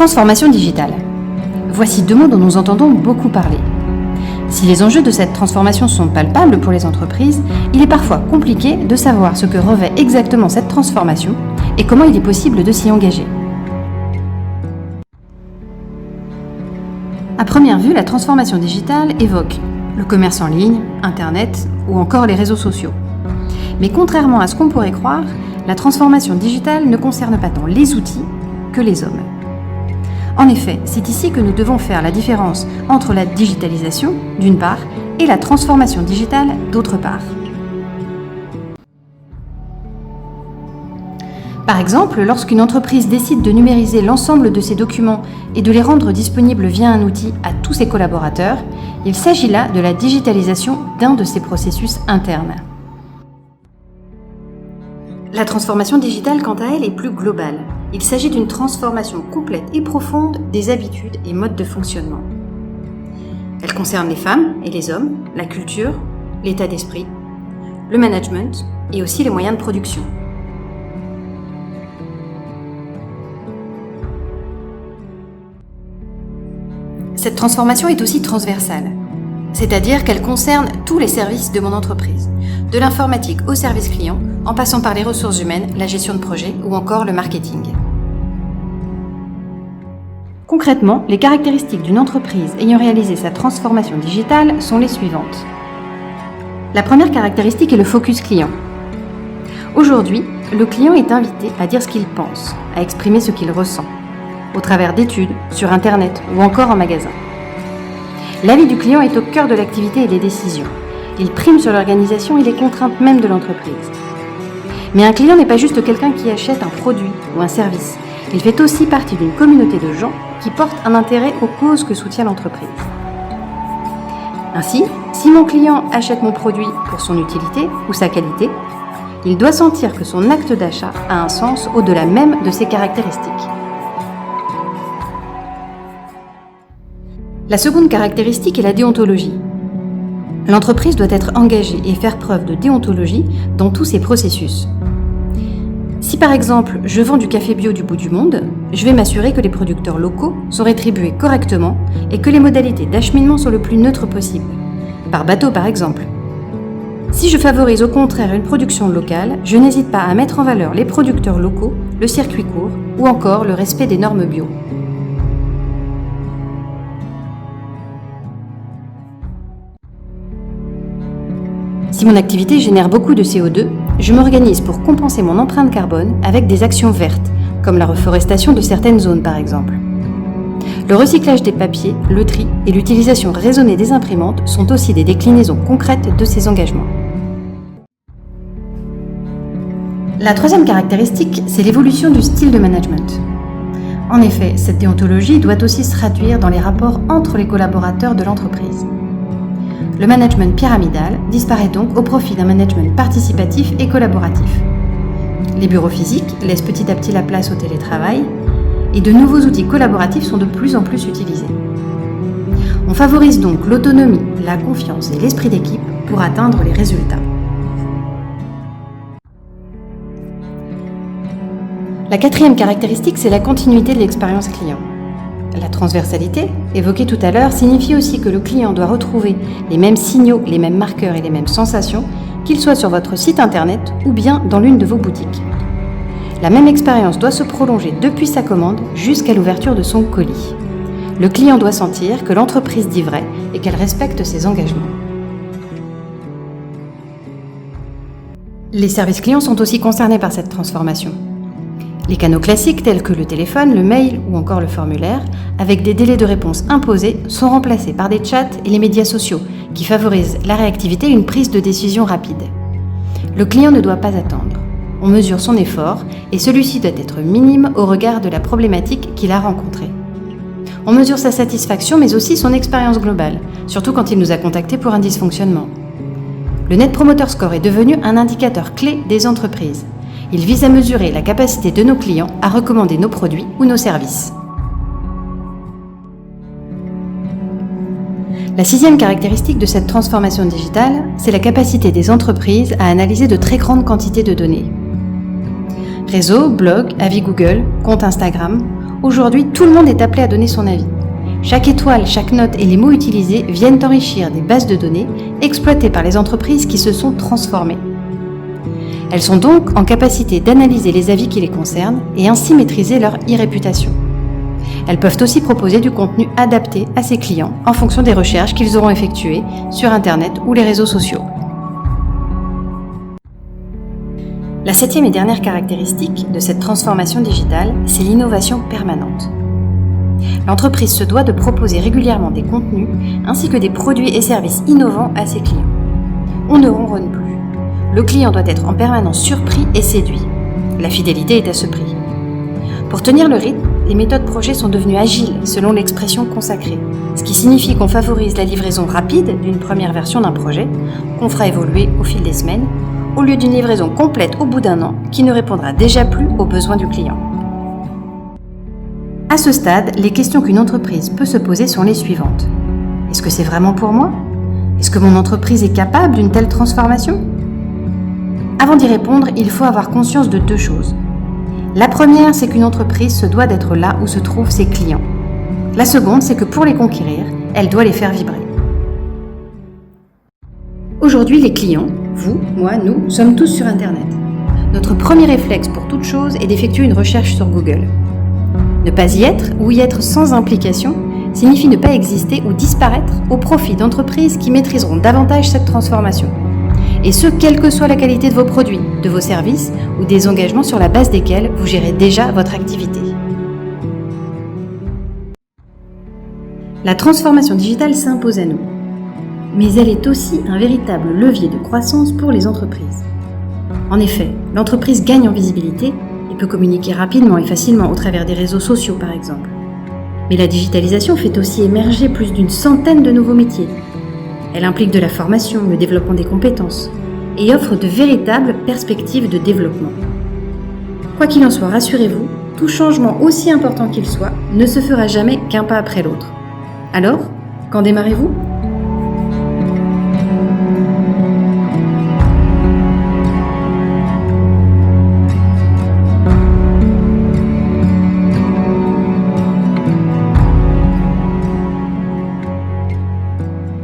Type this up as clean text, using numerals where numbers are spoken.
Transformation digitale. Voici deux mots dont nous entendons beaucoup parler. Si les enjeux de cette transformation sont palpables pour les entreprises, il est parfois compliqué de savoir ce que revêt exactement cette transformation et comment il est possible de s'y engager. À première vue, la transformation digitale évoque le commerce en ligne, Internet ou encore les réseaux sociaux. Mais contrairement à ce qu'on pourrait croire, la transformation digitale ne concerne pas tant les outils que les hommes. En effet, c'est ici que nous devons faire la différence entre la digitalisation, d'une part, et la transformation digitale, d'autre part. Par exemple, lorsqu'une entreprise décide de numériser l'ensemble de ses documents et de les rendre disponibles via un outil à tous ses collaborateurs, il s'agit là de la digitalisation d'un de ses processus internes. La transformation digitale, quant à elle, est plus globale. Il s'agit d'une transformation complète et profonde des habitudes et modes de fonctionnement. Elle concerne les femmes et les hommes, la culture, l'état d'esprit, le management et aussi les moyens de production. Cette transformation est aussi transversale, c'est-à-dire qu'elle concerne tous les services de mon entreprise, de l'informatique au service client, en passant par les ressources humaines, la gestion de projet ou encore le marketing. Concrètement, les caractéristiques d'une entreprise ayant réalisé sa transformation digitale sont les suivantes. La première caractéristique est le focus client. Aujourd'hui, le client est invité à dire ce qu'il pense, à exprimer ce qu'il ressent, au travers d'études, sur Internet ou encore en magasin. L'avis du client est au cœur de l'activité et des décisions. Il prime sur l'organisation et les contraintes même de l'entreprise. Mais un client n'est pas juste quelqu'un qui achète un produit ou un service. Il fait aussi partie d'une communauté de gens qui portent un intérêt aux causes que soutient l'entreprise. Ainsi, si mon client achète mon produit pour son utilité ou sa qualité, il doit sentir que son acte d'achat a un sens au-delà même de ses caractéristiques. La seconde caractéristique est la déontologie. L'entreprise doit être engagée et faire preuve de déontologie dans tous ses processus. Si par exemple, je vends du café bio du bout du monde, je vais m'assurer que les producteurs locaux sont rétribués correctement et que les modalités d'acheminement sont le plus neutres possible, par bateau par exemple. Si je favorise au contraire une production locale, je n'hésite pas à mettre en valeur les producteurs locaux, le circuit court ou encore le respect des normes bio. Si mon activité génère beaucoup de CO2, je m'organise pour compenser mon empreinte carbone avec des actions vertes, comme la reforestation de certaines zones par exemple. Le recyclage des papiers, le tri et l'utilisation raisonnée des imprimantes sont aussi des déclinaisons concrètes de ces engagements. La troisième caractéristique, c'est l'évolution du style de management. En effet, cette déontologie doit aussi se traduire dans les rapports entre les collaborateurs de l'entreprise. Le management pyramidal disparaît donc au profit d'un management participatif et collaboratif. Les bureaux physiques laissent petit à petit la place au télétravail et de nouveaux outils collaboratifs sont de plus en plus utilisés. On favorise donc l'autonomie, la confiance et l'esprit d'équipe pour atteindre les résultats. La quatrième caractéristique, c'est la continuité de l'expérience client. La transversalité, évoquée tout à l'heure, signifie aussi que le client doit retrouver les mêmes signaux, les mêmes marqueurs et les mêmes sensations, qu'il soit sur votre site internet ou bien dans l'une de vos boutiques. La même expérience doit se prolonger depuis sa commande jusqu'à l'ouverture de son colis. Le client doit sentir que l'entreprise dit vrai et qu'elle respecte ses engagements. Les services clients sont aussi concernés par cette transformation. Les canaux classiques tels que le téléphone, le mail ou encore le formulaire, avec des délais de réponse imposés, sont remplacés par des chats et les médias sociaux qui favorisent la réactivité et une prise de décision rapide. Le client ne doit pas attendre. On mesure son effort et celui-ci doit être minime au regard de la problématique qu'il a rencontrée. On mesure sa satisfaction mais aussi son expérience globale, surtout quand il nous a contactés pour un dysfonctionnement. Le Net Promoter Score est devenu un indicateur clé des entreprises. Il vise à mesurer la capacité de nos clients à recommander nos produits ou nos services. La sixième caractéristique de cette transformation digitale, c'est la capacité des entreprises à analyser de très grandes quantités de données. Réseaux, blogs, avis Google, comptes Instagram Aujourd'hui, tout le monde est appelé à donner son avis. Chaque étoile, chaque note et les mots utilisés viennent enrichir des bases de données exploitées par les entreprises qui se sont transformées. Elles sont donc en capacité d'analyser les avis qui les concernent et ainsi maîtriser leur e-réputation. Elles peuvent aussi proposer du contenu adapté à ses clients en fonction des recherches qu'ils auront effectuées sur Internet ou les réseaux sociaux. La 7e et dernière caractéristique de cette transformation digitale, c'est l'innovation permanente. L'entreprise se doit de proposer régulièrement des contenus ainsi que des produits et services innovants à ses clients. On ne ronronne plus. Le client doit être en permanence surpris et séduit. La fidélité est à ce prix. Pour tenir le rythme, les méthodes projets sont devenues agiles selon l'expression consacrée, ce qui signifie qu'on favorise la livraison rapide d'une première version d'un projet, qu'on fera évoluer au fil des semaines, au lieu d'une livraison complète au bout d'un an qui ne répondra déjà plus aux besoins du client. À ce stade, les questions qu'une entreprise peut se poser sont les suivantes. Est-ce que c'est vraiment pour moi ? Est-ce que mon entreprise est capable d'une telle transformation ? Avant d'y répondre, il faut avoir conscience de 2 choses. La première, c'est qu'une entreprise se doit d'être là où se trouvent ses clients. La seconde, c'est que pour les conquérir, elle doit les faire vibrer. Aujourd'hui, les clients, vous, moi, nous, sommes tous sur Internet. Notre premier réflexe pour toute chose est d'effectuer une recherche sur Google. Ne pas y être ou y être sans implication signifie ne pas exister ou disparaître au profit d'entreprises qui maîtriseront davantage cette transformation. Et ce, quelle que soit la qualité de vos produits, de vos services ou des engagements sur la base desquels vous gérez déjà votre activité. La transformation digitale s'impose à nous. Mais elle est aussi un véritable levier de croissance pour les entreprises. En effet, l'entreprise gagne en visibilité et peut communiquer rapidement et facilement au travers des réseaux sociaux par exemple. Mais la digitalisation fait aussi émerger plus d'une centaine de nouveaux métiers. Elle implique de la formation, le développement des compétences et offre de véritables perspectives de développement. Quoi qu'il en soit, rassurez-vous, tout changement aussi important qu'il soit ne se fera jamais qu'un pas après l'autre. Alors, quand démarrez-vous ?